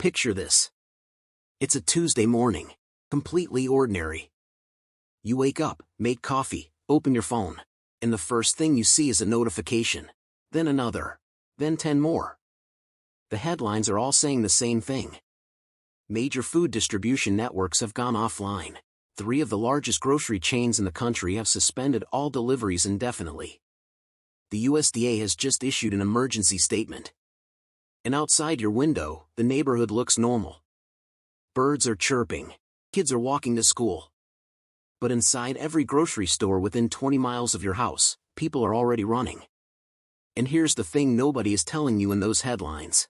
Picture this. It's a Tuesday morning. Completely ordinary. You wake up, make coffee, open your phone, and the first thing you see is a notification. Then another. Then 10 more. The headlines are all saying the same thing. Major food distribution networks have gone offline. 3 of the largest grocery chains in the country have suspended all deliveries indefinitely. The USDA has just issued an emergency statement. And outside your window, the neighborhood looks normal. Birds are chirping. Kids are walking to school. But inside every grocery store within 20 miles of your house, people are already running. And here's the thing nobody is telling you in those headlines.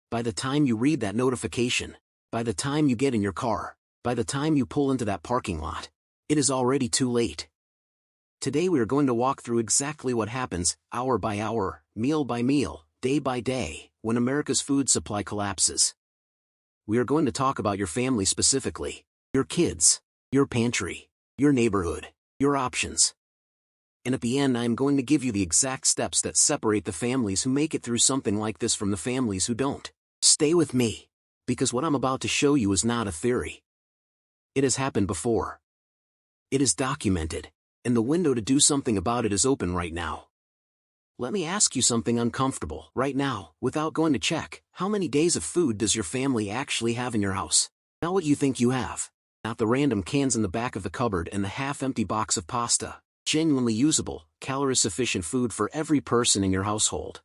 By the time you read that notification, by the time you get in your car, by the time you pull into that parking lot, it is already too late. Today we are going to walk through exactly what happens, hour by hour, meal by meal, day by day, when America's food supply collapses. We are going to talk about your family specifically, your kids, your pantry, your neighborhood, your options. And at the end I am going to give you the exact steps that separate the families who make it through something like this from the families who don't. Stay with me, because what I'm about to show you is not a theory. It has happened before. It is documented, and the window to do something about it is open right now. Let me ask you something uncomfortable right now, without going to check. How many days of food does your family actually have in your house? Not what you think you have. Not the random cans in the back of the cupboard and the half-empty box of pasta. Genuinely usable, calorie-sufficient food for every person in your household.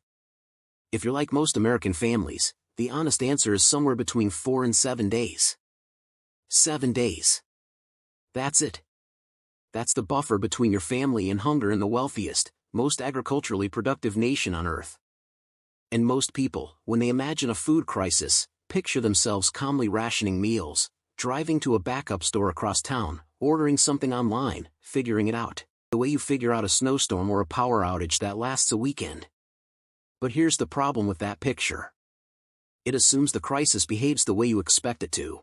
If you're like most American families, the honest answer is somewhere between 4 and 7 days. 7 days. That's it. That's the buffer between your family and hunger in the wealthiest, most agriculturally productive nation on earth. And most people, when they imagine a food crisis, picture themselves calmly rationing meals, driving to a backup store across town, ordering something online, figuring it out, the way you figure out a snowstorm or a power outage that lasts a weekend. But here's the problem with that picture. It assumes the crisis behaves the way you expect it to.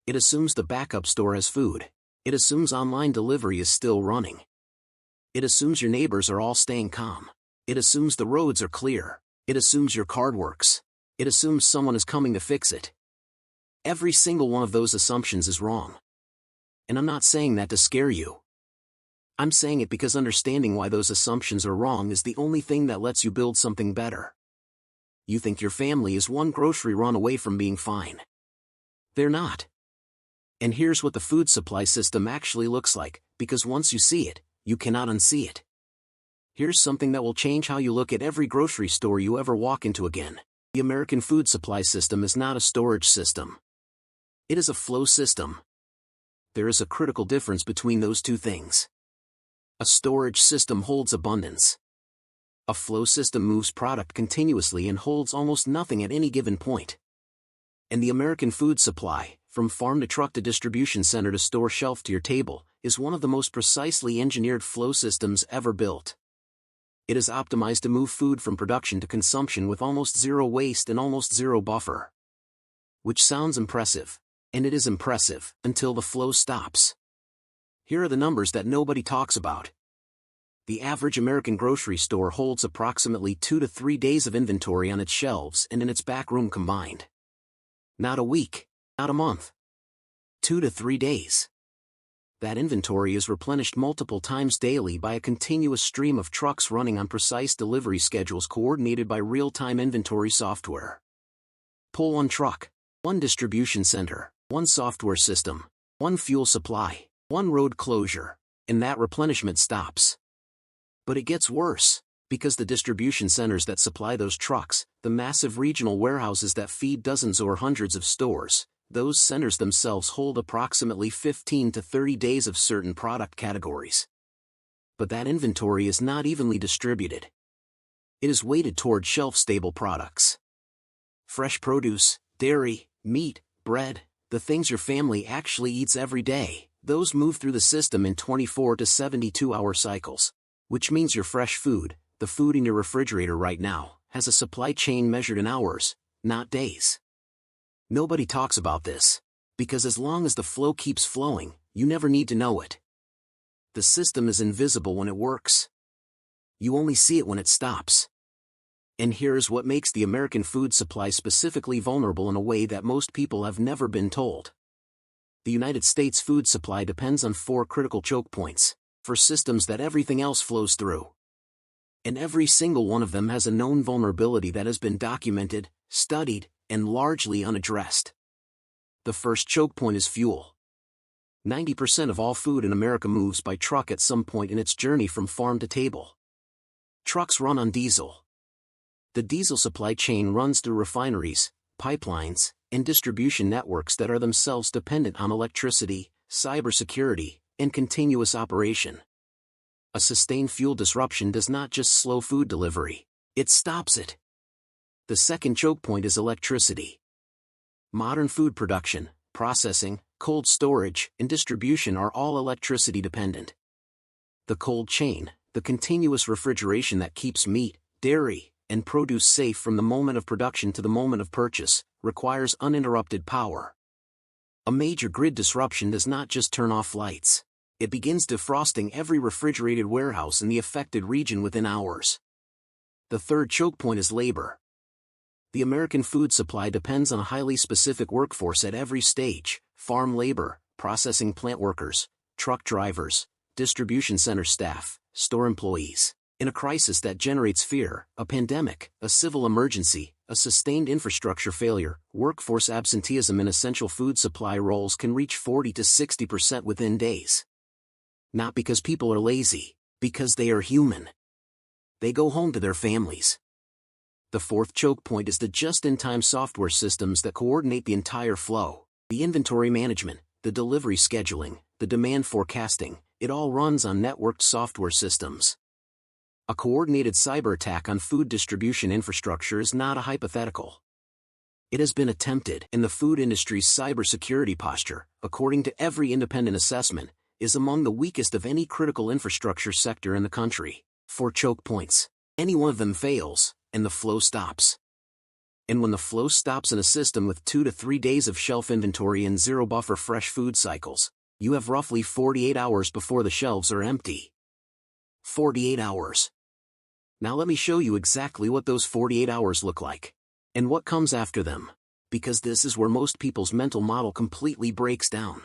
It assumes the backup store has food. It assumes online delivery is still running. It assumes your neighbors are all staying calm. It assumes the roads are clear. It assumes your card works. It assumes someone is coming to fix it. Every single one of those assumptions is wrong. And I'm not saying that to scare you. I'm saying it because understanding why those assumptions are wrong is the only thing that lets you build something better. You think your family is one grocery run away from being fine. They're not. And here's what the food supply system actually looks like, because once you see it, you cannot unsee it. Here's something that will change how you look at every grocery store you ever walk into again. The American food supply system is not a storage system. It is a flow system. There is a critical difference between those two things. A storage system holds abundance. A flow system moves product continuously and holds almost nothing at any given point. And the American food supply, from farm to truck to distribution center to store shelf to your table, is one of the most precisely engineered flow systems ever built. It is optimized to move food from production to consumption with almost zero waste and almost zero buffer. Which sounds impressive. And it is impressive, until the flow stops. Here are the numbers that nobody talks about. The average American grocery store holds approximately 2 to 3 days of inventory on its shelves and in its back room combined. Not a week, not a month. 2 to 3 days. That inventory is replenished multiple times daily by a continuous stream of trucks running on precise delivery schedules coordinated by real-time inventory software. Pull one truck, one distribution center, one software system, one fuel supply, one road closure, and that replenishment stops. But it gets worse, because the distribution centers that supply those trucks, the massive regional warehouses that feed dozens or hundreds of stores, those centers themselves hold approximately 15 to 30 days of certain product categories. But that inventory is not evenly distributed. It is weighted toward shelf-stable products. Fresh produce, dairy, meat, bread, the things your family actually eats every day, those move through the system in 24 to 72-hour cycles. Which means your fresh food, the food in your refrigerator right now, has a supply chain measured in hours, not days. Nobody talks about this, because as long as the flow keeps flowing, you never need to know it. The system is invisible when it works. You only see it when it stops. And here's what makes the American food supply specifically vulnerable in a way that most people have never been told. The United States food supply depends on 4 critical choke points, for systems that everything else flows through. And every single one of them has a known vulnerability that has been documented, studied, and largely unaddressed. The first choke point is fuel. 90% of all food in America moves by truck at some point in its journey from farm to table. Trucks run on diesel. The diesel supply chain runs through refineries, pipelines, and distribution networks that are themselves dependent on electricity, cybersecurity, and continuous operation. A sustained fuel disruption does not just slow food delivery, it stops it. The second choke point is electricity. Modern food production, processing, cold storage, and distribution are all electricity dependent. The cold chain, the continuous refrigeration that keeps meat, dairy, and produce safe from the moment of production to the moment of purchase, requires uninterrupted power. A major grid disruption does not just turn off lights. It begins defrosting every refrigerated warehouse in the affected region within hours. The third choke point is labor. The American food supply depends on a highly specific workforce at every stage: farm labor, processing plant workers, truck drivers, distribution center staff, store employees. In a crisis that generates fear, a pandemic, a civil emergency, a sustained infrastructure failure, workforce absenteeism in essential food supply roles can reach 40 to 60% within days. Not because people are lazy, because they are human. They go home to their families. The fourth choke point is the just-in-time software systems that coordinate the entire flow. The inventory management, the delivery scheduling, the demand forecasting, it all runs on networked software systems. A coordinated cyber attack on food distribution infrastructure is not a hypothetical. It has been attempted, and the food industry's cybersecurity posture, according to every independent assessment, is among the weakest of any critical infrastructure sector in the country. 4 choke points. Any one of them fails, and the flow stops. And when the flow stops in a system with 2 to 3 days of shelf inventory and 0 buffer fresh food cycles, you have roughly 48 hours before the shelves are empty. 48 hours. Now let me show you exactly what those 48 hours look like. And what comes after them. Because this is where most people's mental model completely breaks down.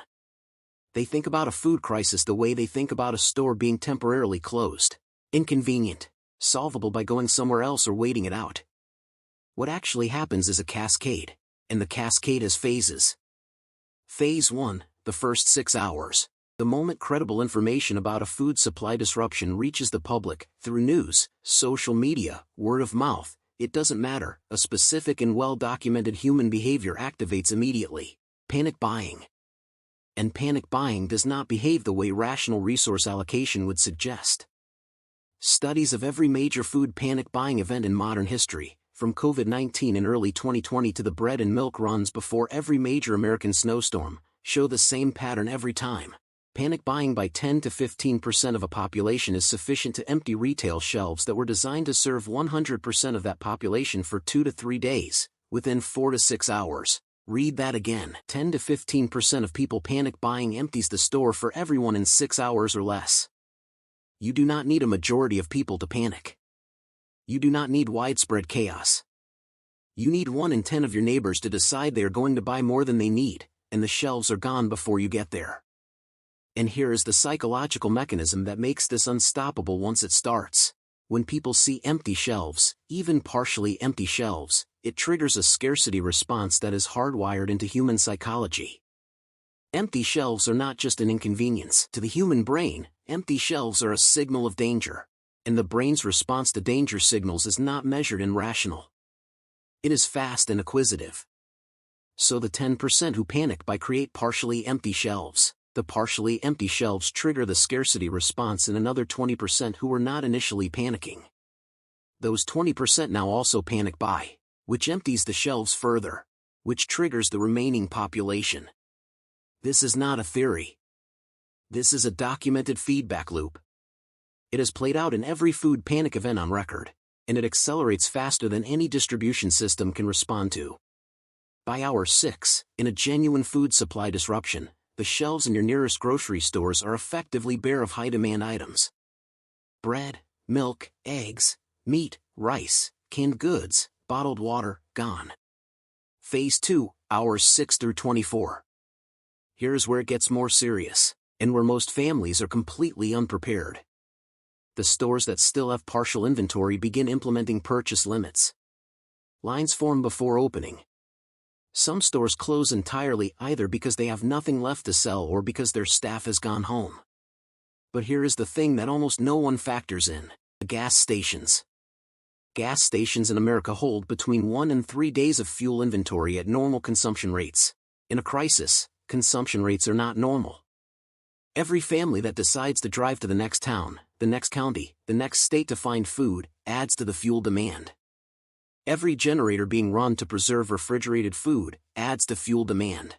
They think about a food crisis the way they think about a store being temporarily closed. Inconvenient. Solvable by going somewhere else or waiting it out. What actually happens is a cascade. And the cascade has phases. Phase 1, the first 6 hours. The moment credible information about a food supply disruption reaches the public, through news, social media, word of mouth, it doesn't matter, a specific and well-documented human behavior activates immediately: panic buying. And panic buying does not behave the way rational resource allocation would suggest. Studies of every major food panic buying event in modern history, from COVID-19 in early 2020 to the bread and milk runs before every major American snowstorm, show the same pattern every time. Panic buying by 10 to 15% of a population is sufficient to empty retail shelves that were designed to serve 100% of that population for 2 to 3 days, within 4 to 6 hours. Read that again. 10 to 15% of people panic buying empties the store for everyone in 6 hours or less. You do not need a majority of people to panic. You do not need widespread chaos. You need 1 in 10 of your neighbors to decide they are going to buy more than they need, and the shelves are gone before you get there. And here is the psychological mechanism that makes this unstoppable once it starts. When people see empty shelves, even partially empty shelves, it triggers a scarcity response that is hardwired into human psychology. Empty shelves are not just an inconvenience. To the human brain, empty shelves are a signal of danger. And the brain's response to danger signals is not measured and rational. It is fast and acquisitive. So the 10% who panic buy create partially empty shelves. The partially empty shelves trigger the scarcity response in another 20% who were not initially panicking. Those 20% now also panic buy, which empties the shelves further, which triggers the remaining population. This is not a theory. This is a documented feedback loop. It has played out in every food panic event on record, and it accelerates faster than any distribution system can respond to. By hour 6, in a genuine food supply disruption, the shelves in your nearest grocery stores are effectively bare of high-demand items. Bread, milk, eggs, meat, rice, Canned goods, bottled water, gone. Phase 2, hours 6 through 24. Here's where it gets more serious, and where most families are completely unprepared. The stores that still have partial inventory begin implementing purchase limits. Lines form before opening. Some stores close entirely either because they have nothing left to sell or because their staff has gone home. But here is the thing that almost no one factors in: the gas stations. Gas stations in America hold between 1 and 3 days of fuel inventory at normal consumption rates. In a crisis, consumption rates are not normal. Every family that decides to drive to the next town, the next county, the next state to find food, adds to the fuel demand. Every generator being run to preserve refrigerated food adds to fuel demand.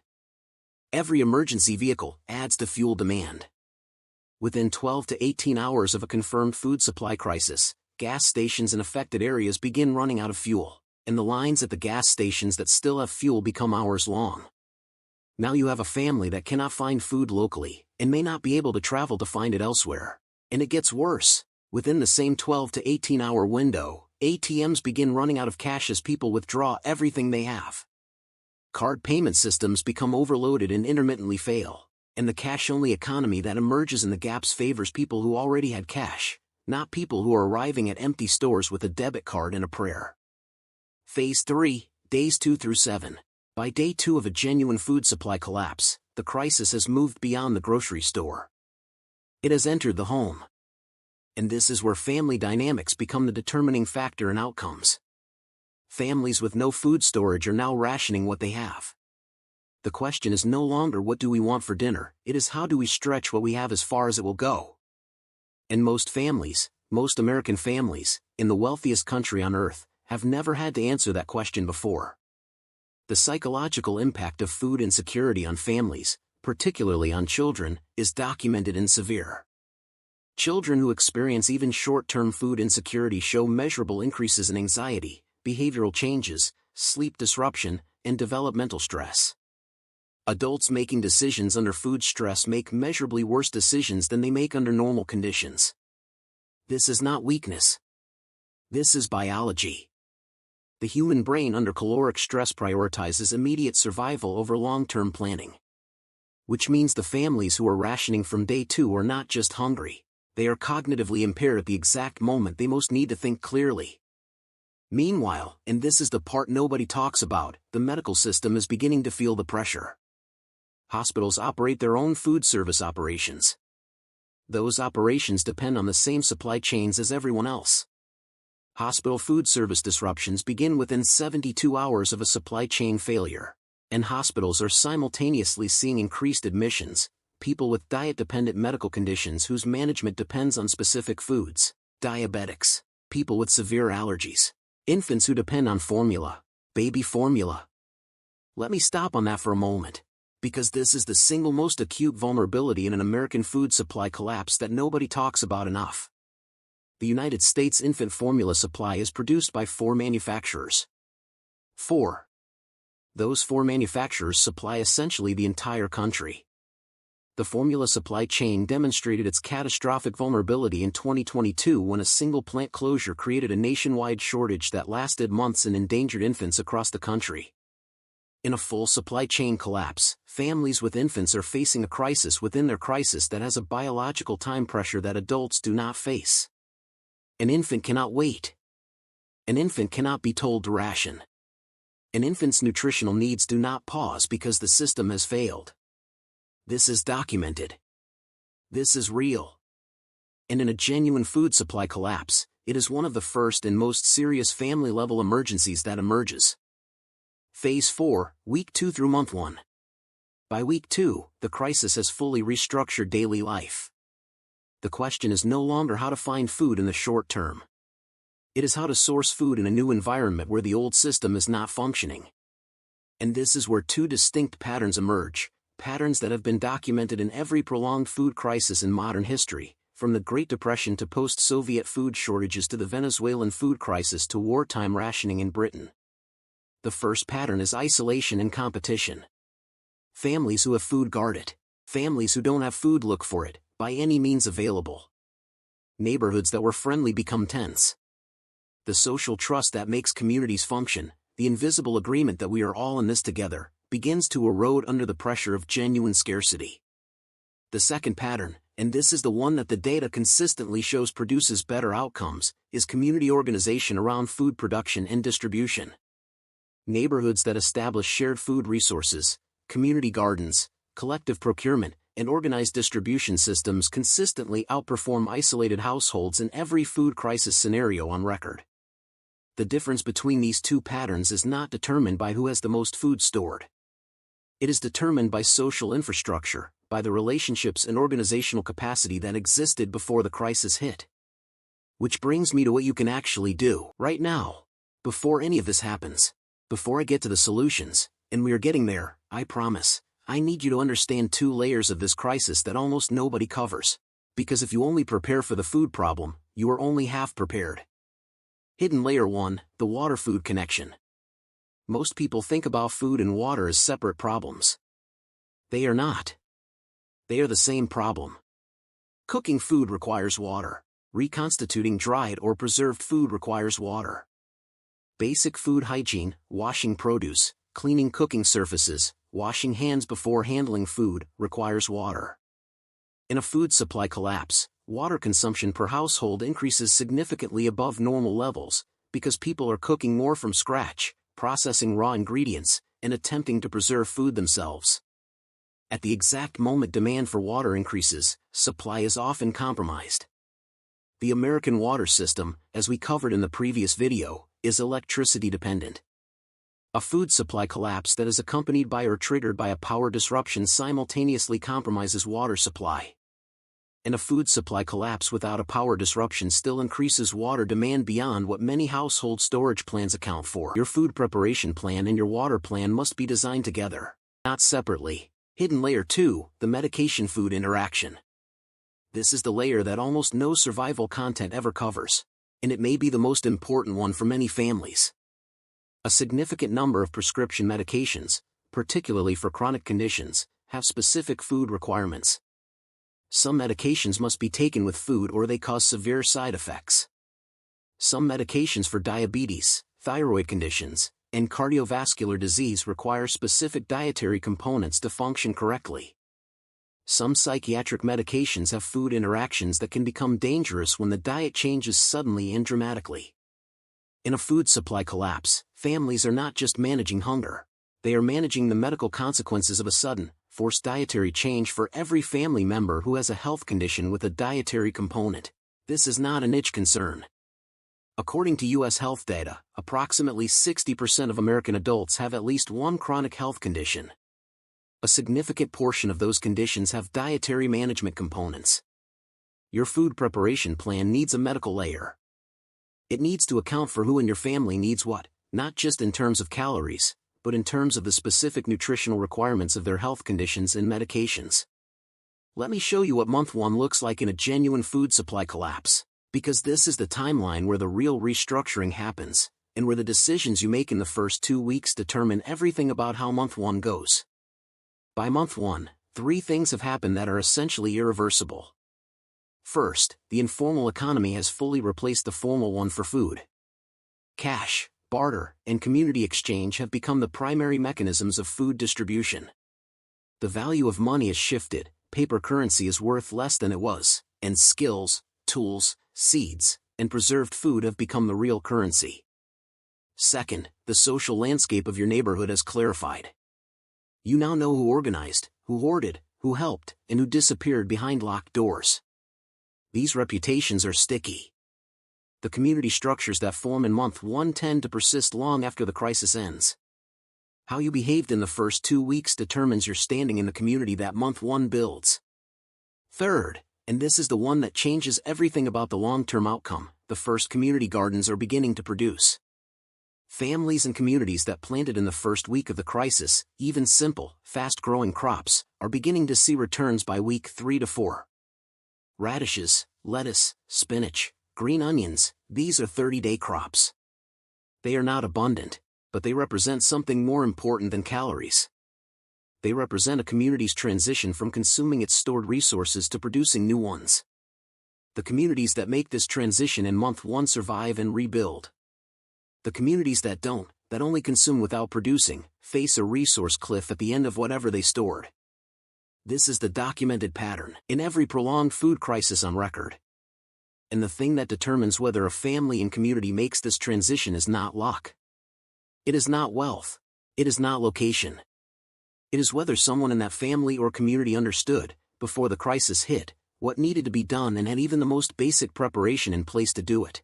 Every emergency vehicle adds to fuel demand. Within 12 to 18 hours of a confirmed food supply crisis, gas stations in affected areas begin running out of fuel, and the lines at the gas stations that still have fuel become hours long. Now you have a family that cannot find food locally, and may not be able to travel to find it elsewhere. And it gets worse. Within the same 12 to 18 hour window, ATMs begin running out of cash as people withdraw everything they have. Card payment systems become overloaded and intermittently fail, and the cash-only economy that emerges in the gaps favors people who already had cash, not people who are arriving at empty stores with a debit card and a prayer. Phase 3, days 2 through 7. By day 2 of a genuine food supply collapse, the crisis has moved beyond the grocery store. It has entered the home. And this is where family dynamics become the determining factor in outcomes. Families with no food storage are now rationing what they have. The question is no longer what do we want for dinner, it is how do we stretch what we have as far as it will go. And most families, most American families, in the wealthiest country on earth, have never had to answer that question before. The psychological impact of food insecurity on families, particularly on children, is documented and severe. Children who experience even short-term food insecurity show measurable increases in anxiety, behavioral changes, sleep disruption, and developmental stress. Adults making decisions under food stress make measurably worse decisions than they make under normal conditions. This is not weakness. This is biology. The human brain under caloric stress prioritizes immediate survival over long-term planning. Which means the families who are rationing from day 2 are not just hungry, they are cognitively impaired at the exact moment they most need to think clearly. Meanwhile, and this is the part nobody talks about, the medical system is beginning to feel the pressure. Hospitals operate their own food service operations. Those operations depend on the same supply chains as everyone else. Hospital food service disruptions begin within 72 hours of a supply chain failure, and hospitals are simultaneously seeing increased admissions, people with diet-dependent medical conditions whose management depends on specific foods, diabetics, people with severe allergies, infants who depend on formula, baby formula. Let me stop on that for a moment, because this is the single most acute vulnerability in an American food supply collapse that nobody talks about enough. The United States infant formula supply is produced by 4 manufacturers. 4. Those 4 manufacturers supply essentially the entire country. The formula supply chain demonstrated its catastrophic vulnerability in 2022 when a single plant closure created a nationwide shortage that lasted months and endangered infants across the country. In a full supply chain collapse, families with infants are facing a crisis within their crisis that has a biological time pressure that adults do not face. An infant cannot wait. An infant cannot be told to ration. An infant's nutritional needs do not pause because the system has failed. This is documented. This is real. And in a genuine food supply collapse, it is one of the first and most serious family-level emergencies that emerges. Phase 4, Week 2 through Month 1. By Week 2, the crisis has fully restructured daily life. The question is no longer how to find food in the short term. It is how to source food in a new environment where the old system is not functioning. And this is where 2 distinct patterns emerge, patterns that have been documented in every prolonged food crisis in modern history, from the Great Depression to post-Soviet food shortages to the Venezuelan food crisis to wartime rationing in Britain. The first pattern is isolation and competition. Families who have food guard it. Families who don't have food look for it, by any means available. Neighborhoods that were friendly become tense. The social trust that makes communities function, the invisible agreement that we are all in this together, begins to erode under the pressure of genuine scarcity. The second pattern, and this is the one that the data consistently shows produces better outcomes, is community organization around food production and distribution. Neighborhoods that establish shared food resources, community gardens, collective procurement, and organized distribution systems consistently outperform isolated households in every food crisis scenario on record. The difference between these two patterns is not determined by who has the most food stored. It is determined by social infrastructure, by the relationships and organizational capacity that existed before the crisis hit. Which brings me to what you can actually do right now, before any of this happens, before I get to the solutions, and we are getting there, I promise. I need you to understand two layers of this crisis that almost nobody covers. Because if you only prepare for the food problem, you are only half prepared. Hidden layer 1, the water-food connection. Most people think about food and water as separate problems. They are not. They are the same problem. Cooking food requires water. Reconstituting dried or preserved food requires water. Basic food hygiene, washing produce, cleaning cooking surfaces, washing hands before handling food, requires water. In a food supply collapse, water consumption per household increases significantly above normal levels, because people are cooking more from scratch, processing raw ingredients, and attempting to preserve food themselves. At the exact moment demand for water increases, supply is often compromised. The American water system, as we covered in the previous video, is electricity dependent. A food supply collapse that is accompanied by or triggered by a power disruption simultaneously compromises water supply. And a food supply collapse without a power disruption still increases water demand beyond what many household storage plans account for. Your food preparation plan and your water plan must be designed together, not separately. Hidden layer 2, the medication-food interaction. This is the layer that almost no survival content ever covers, and it may be the most important one for many families. A significant number of prescription medications, particularly for chronic conditions, have specific food requirements. Some medications must be taken with food or they cause severe side effects. Some medications for diabetes, thyroid conditions, and cardiovascular disease require specific dietary components to function correctly. Some psychiatric medications have food interactions that can become dangerous when the diet changes suddenly and dramatically. In a food supply collapse, families are not just managing hunger. They are managing the medical consequences of a sudden, forced dietary change for every family member who has a health condition with a dietary component. This is not a niche concern. According to U.S. health data, approximately 60% of American adults have at least one chronic health condition. A significant portion of those conditions have dietary management components. Your food preparation plan needs a medical layer. It needs to account for who in your family needs what, not just in terms of calories, but in terms of the specific nutritional requirements of their health conditions and medications. Let me show you what month 1 looks like in a genuine food supply collapse, because this is the timeline where the real restructuring happens, and where the decisions you make in the first 2 weeks determine everything about how month 1 goes. By month 1, 3 things have happened that are essentially irreversible. First, the informal economy has fully replaced the formal one for food. Cash, barter, and community exchange have become the primary mechanisms of food distribution. The value of money has shifted, paper currency is worth less than it was, and skills, tools, seeds, and preserved food have become the real currency. Second, the social landscape of your neighborhood has clarified. You now know who organized, who hoarded, who helped, and who disappeared behind locked doors. These reputations are sticky. The community structures that form in month 1 tend to persist long after the crisis ends. How you behaved in the first 2 weeks determines your standing in the community that month 1 builds. Third, and this is the one that changes everything about the long-term outcome, the first community gardens are beginning to produce. Families and communities that planted in the first week of the crisis, even simple, fast-growing crops, are beginning to see returns by week 3 to 4. Radishes, lettuce, spinach, green onions, these are 30-day crops. They are not abundant, but they represent something more important than calories. They represent a community's transition from consuming its stored resources to producing new ones. The communities that make this transition in month 1 survive and rebuild. The communities that don't, that only consume without producing, face a resource cliff at the end of whatever they stored. This is the documented pattern in every prolonged food crisis on record. And the thing that determines whether a family and community makes this transition is not luck. It is not wealth. It is not location. It is whether someone in that family or community understood, before the crisis hit, what needed to be done and had even the most basic preparation in place to do it.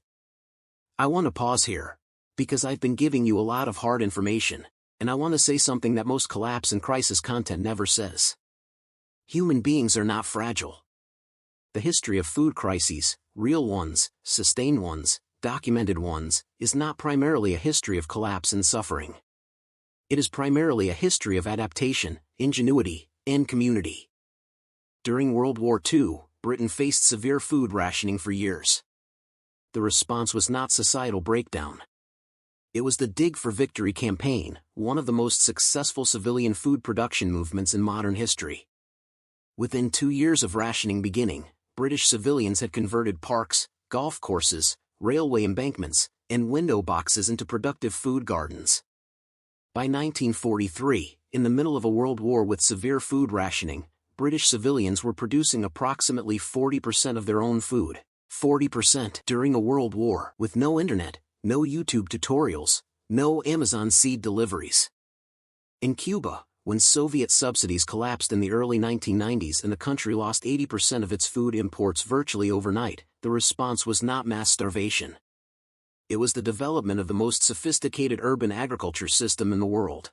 I want to pause here, because I've been giving you a lot of hard information, and I want to say something that most collapse and crisis content never says. Human beings are not fragile. The history of food crises, real ones, sustained ones, documented ones, is not primarily a history of collapse and suffering. It is primarily a history of adaptation, ingenuity, and community. During World War II, Britain faced severe food rationing for years. The response was not societal breakdown. It was the Dig for Victory campaign, one of the most successful civilian food production movements in modern history. Within 2 years of rationing beginning, British civilians had converted parks, golf courses, railway embankments, and window boxes into productive food gardens. By 1943, in the middle of a world war with severe food rationing, British civilians were producing approximately 40% of their own food. 40% during a world war with no internet, no YouTube tutorials, no Amazon seed deliveries. In Cuba, when Soviet subsidies collapsed in the early 1990s and the country lost 80% of its food imports virtually overnight, the response was not mass starvation. It was the development of the most sophisticated urban agriculture system in the world.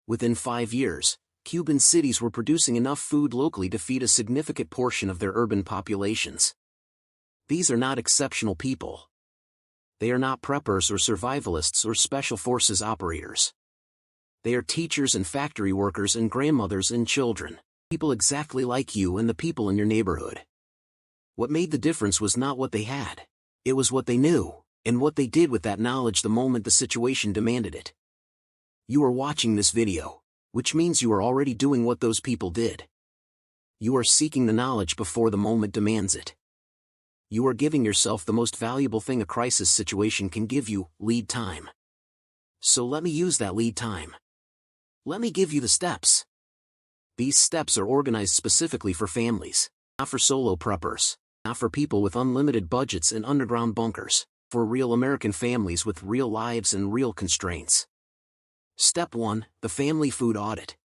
Within 5 years, Cuban cities were producing enough food locally to feed a significant portion of their urban populations. These are not exceptional people. They are not preppers or survivalists or special forces operators. They are teachers and factory workers and grandmothers and children, people exactly like you and the people in your neighborhood. What made the difference was not what they had. It was what they knew, and what they did with that knowledge the moment the situation demanded it. You are watching this video, which means you are already doing what those people did. You are seeking the knowledge before the moment demands it. You are giving yourself the most valuable thing a crisis situation can give you, lead time. So let me use that lead time. Let me give you the steps. These steps are organized specifically for families, not for solo preppers, not for people with unlimited budgets and underground bunkers, for real American families with real lives and real constraints. Step 1, the family food audit.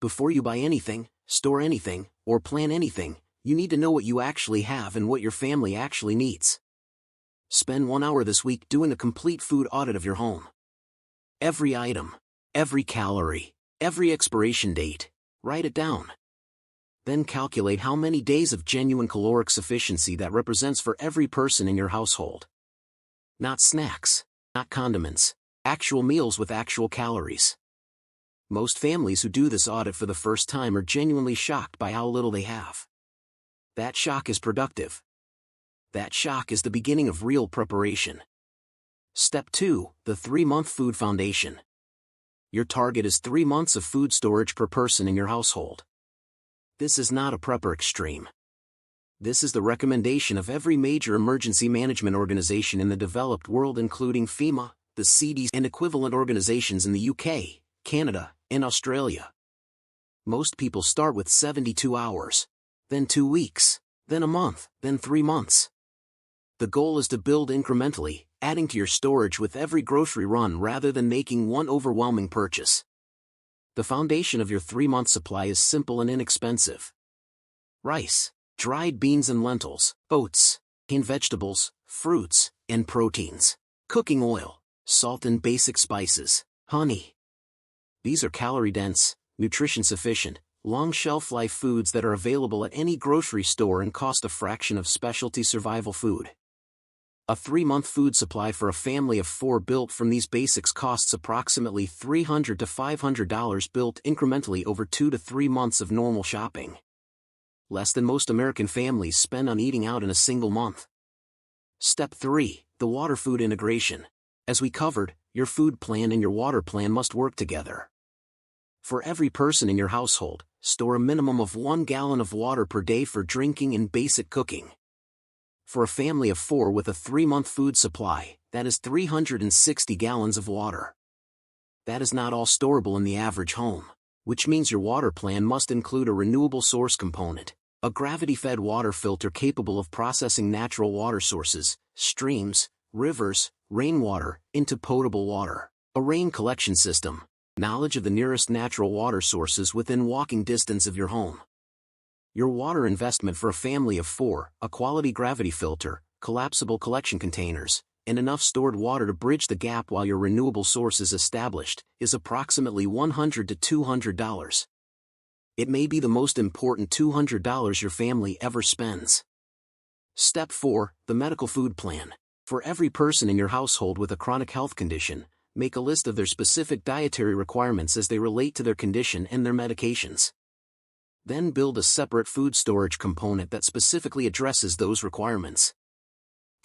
Before you buy anything, store anything, or plan anything, you need to know what you actually have and what your family actually needs. Spend 1 hour this week doing a complete food audit of your home. Every item, every calorie, every expiration date, write it down. Then calculate how many days of genuine caloric sufficiency that represents for every person in your household. Not snacks, not condiments, actual meals with actual calories. Most families who do this audit for the first time are genuinely shocked by how little they have. That shock is productive. That shock is the beginning of real preparation. Step 2, the 3-month food foundation. Your target is 3 months of food storage per person in your household. This is not a prepper extreme. This is the recommendation of every major emergency management organization in the developed world, including FEMA, the CDC, and equivalent organizations in the UK, Canada, and Australia. Most people start with 72 hours, then 2 weeks, then a month, then 3 months. The goal is to build incrementally, adding to your storage with every grocery run rather than making one overwhelming purchase. The foundation of your 3-month supply is simple and inexpensive. Rice, dried beans and lentils, oats, canned vegetables, fruits, and proteins, cooking oil, salt and basic spices, honey. These are calorie-dense, nutrition-sufficient, long shelf-life foods that are available at any grocery store and cost a fraction of specialty survival food. A 3-month food supply for a family of 4 built from these basics costs approximately $300 to $500 built incrementally over 2 to 3 months of normal shopping. Less than most American families spend on eating out in a single month. Step 3, the water food integration. As we covered, your food plan and your water plan must work together. For every person in your household, store a minimum of 1 gallon of water per day for drinking and basic cooking. For a family of 4 with a 3-month food supply, That is 360 gallons of water. That is not all storable in the average home, which means your water plan must include a renewable source component, a gravity-fed water filter capable of processing natural water sources, streams, rivers, rainwater, into potable water, a rain collection system, knowledge of the nearest natural water sources within walking distance of your home. Your water investment for a family of 4, a quality gravity filter, collapsible collection containers, and enough stored water to bridge the gap while your renewable source is established, is approximately $100 to $200. It may be the most important $200 your family ever spends. Step 4, the medical food plan. For every person in your household with a chronic health condition, make a list of their specific dietary requirements as they relate to their condition and their medications. Then build a separate food storage component that specifically addresses those requirements.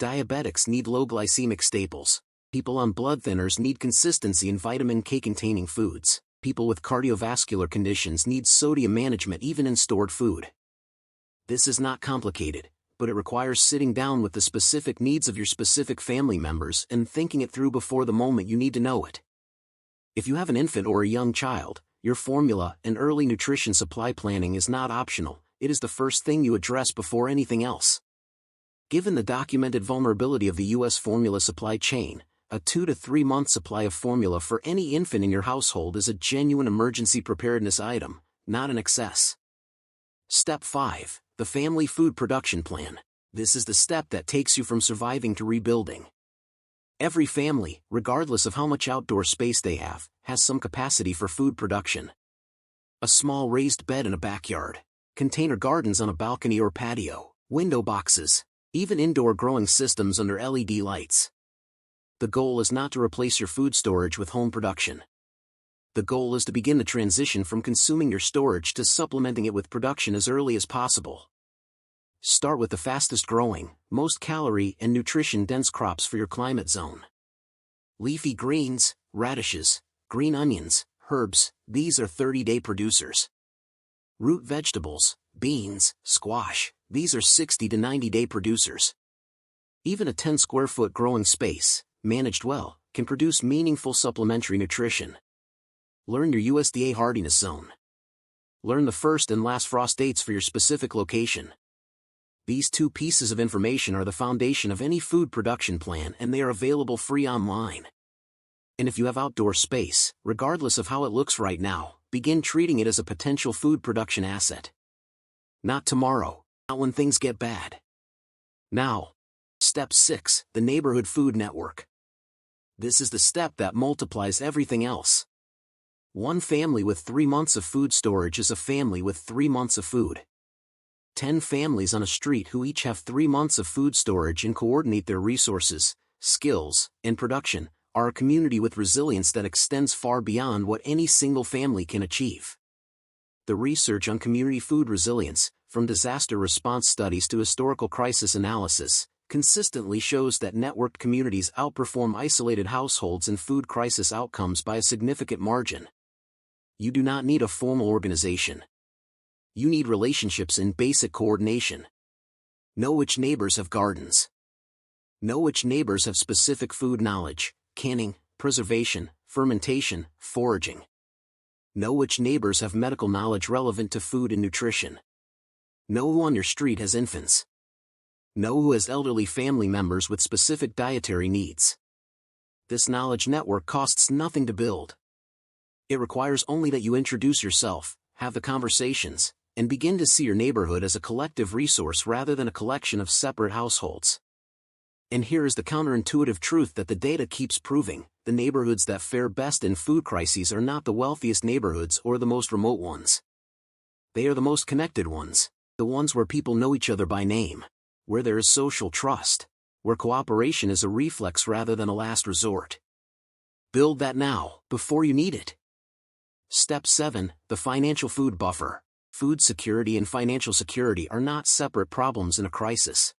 Diabetics need low glycemic staples. People on blood thinners need consistency in vitamin K-containing foods. People with cardiovascular conditions need sodium management even in stored food. This is not complicated, but it requires sitting down with the specific needs of your specific family members and thinking it through before the moment you need to know it. If you have an infant or a young child, your formula and early nutrition supply planning is not optional, it is the first thing you address before anything else. Given the documented vulnerability of the U.S. formula supply chain, a 2 to 3 month supply of formula for any infant in your household is a genuine emergency preparedness item, not an excess. Step 5, the family food production plan. This is the step that takes you from surviving to rebuilding. Every family, regardless of how much outdoor space they have, has some capacity for food production. A small raised bed in a backyard, container gardens on a balcony or patio, window boxes, even indoor growing systems under LED lights. The goal is not to replace your food storage with home production. The goal is to begin the transition from consuming your storage to supplementing it with production as early as possible. Start with the fastest growing, most calorie and nutrition-dense crops for your climate zone. Leafy greens, radishes, green onions, herbs, these are 30-day producers. Root vegetables, beans, squash, these are 60 to 90-day producers. Even a 10 square foot growing space, managed well, can produce meaningful supplementary nutrition. Learn your USDA hardiness zone. Learn the first and last frost dates for your specific location. These 2 pieces of information are the foundation of any food production plan, and they are available free online. And if you have outdoor space, regardless of how it looks right now, begin treating it as a potential food production asset. Not tomorrow, not when things get bad. Now. Step 6, the neighborhood food network. This is the step that multiplies everything else. One family with 3 months of food storage is a family with 3 months of food. 10 families on a street who each have 3 months of food storage and coordinate their resources, skills, and production, are a community with resilience that extends far beyond what any single family can achieve. The research on community food resilience, from disaster response studies to historical crisis analysis, consistently shows that networked communities outperform isolated households in food crisis outcomes by a significant margin. You do not need a formal organization. You need relationships and basic coordination. Know which neighbors have gardens. Know which neighbors have specific food knowledge, canning, preservation, fermentation, foraging. Know which neighbors have medical knowledge relevant to food and nutrition. Know who on your street has infants. Know who has elderly family members with specific dietary needs. This knowledge network costs nothing to build. It requires only that you introduce yourself, have the conversations, and begin to see your neighborhood as a collective resource rather than a collection of separate households. And here is the counterintuitive truth that the data keeps proving: the neighborhoods that fare best in food crises are not the wealthiest neighborhoods or the most remote ones. They are the most connected ones, the ones where people know each other by name, where there is social trust, where cooperation is a reflex rather than a last resort. Build that now, before you need it. Step 7, the financial food buffer. Food security and financial security are not separate problems in a crisis.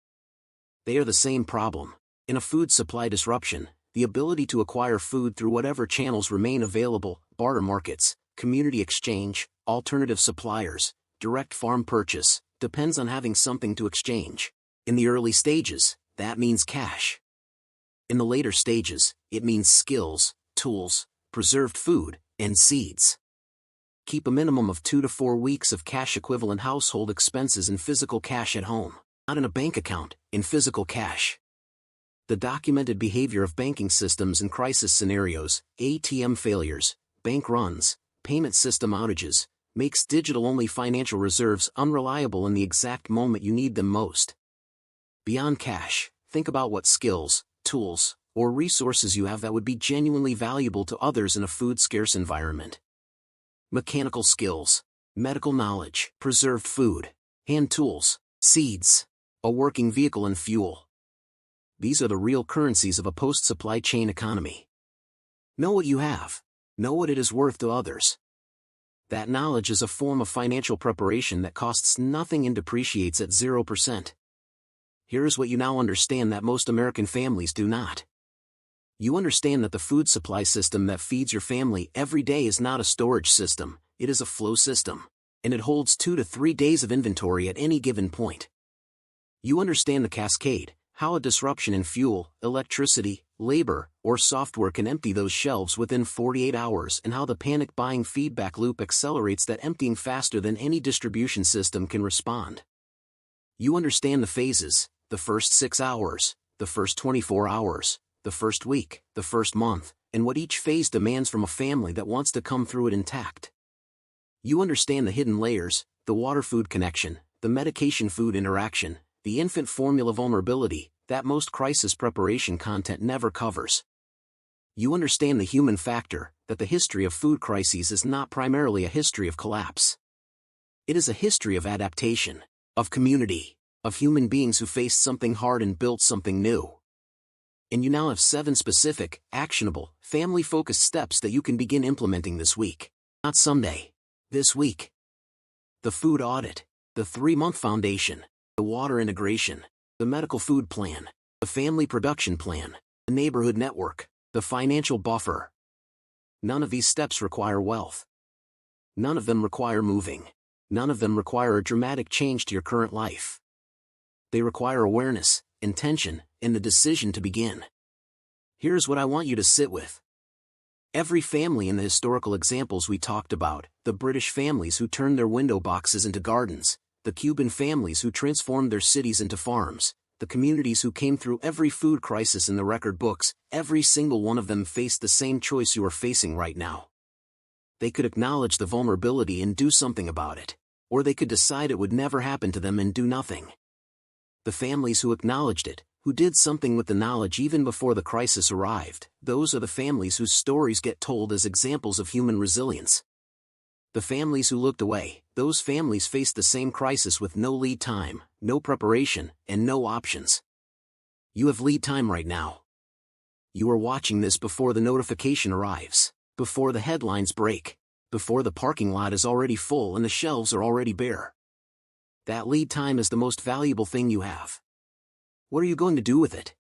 They are the same problem. In a food supply disruption, the ability to acquire food through whatever channels remain available, barter markets, community exchange, alternative suppliers, direct farm purchase, depends on having something to exchange. In the early stages, that means cash. In the later stages, it means skills, tools, preserved food, and seeds. Keep a minimum of 2 to 4 weeks of cash-equivalent household expenses in physical cash at home, not in a bank account, in physical cash. The documented behavior of banking systems in crisis scenarios, ATM failures, bank runs, payment system outages, makes digital-only financial reserves unreliable in the exact moment you need them most. Beyond cash, think about what skills, tools, or resources you have that would be genuinely valuable to others in a food-scarce environment. Mechanical skills, medical knowledge, preserved food, hand tools, seeds, a working vehicle and fuel. These are the real currencies of a post-supply chain economy. Know what you have. Know what it is worth to others. That knowledge is a form of financial preparation that costs nothing and depreciates at 0%. Here's what you now understand that most American families do not. You understand that the food supply system that feeds your family every day is not a storage system, it is a flow system, and it holds 2 to 3 days of inventory at any given point. You understand the cascade, how a disruption in fuel, electricity, labor, or software can empty those shelves within 48 hours, and how the panic buying feedback loop accelerates that emptying faster than any distribution system can respond. You understand the phases, the first 6 hours, the first 24 hours, the first week, the first month, and what each phase demands from a family that wants to come through it intact. You understand the hidden layers, the water-food connection, the medication-food interaction, the infant formula vulnerability, that most crisis preparation content never covers. You understand the human factor, that the history of food crises is not primarily a history of collapse. It is a history of adaptation, of community, of human beings who faced something hard and built something new. And you now have 7 specific, actionable, family-focused steps that you can begin implementing this week. Not someday. This week. The food audit, the 3-month foundation, the water integration, the medical food plan, the family production plan, the neighborhood network, the financial buffer. None of these steps require wealth. None of them require moving. None of them require a dramatic change to your current life. They require awareness, intention, and the decision to begin. Here's what I want you to sit with. Every family in the historical examples we talked about, the British families who turned their window boxes into gardens, the Cuban families who transformed their cities into farms, the communities who came through every food crisis in the record books, every single one of them faced the same choice you are facing right now. They could acknowledge the vulnerability and do something about it, or they could decide it would never happen to them and do nothing. The families who acknowledged it, who did something with the knowledge even before the crisis arrived, those are the families whose stories get told as examples of human resilience. The families who looked away, those families faced the same crisis with no lead time, no preparation, and no options. You have lead time right now. You are watching this before the notification arrives, before the headlines break, before the parking lot is already full and the shelves are already bare. That lead time is the most valuable thing you have. What are you going to do with it?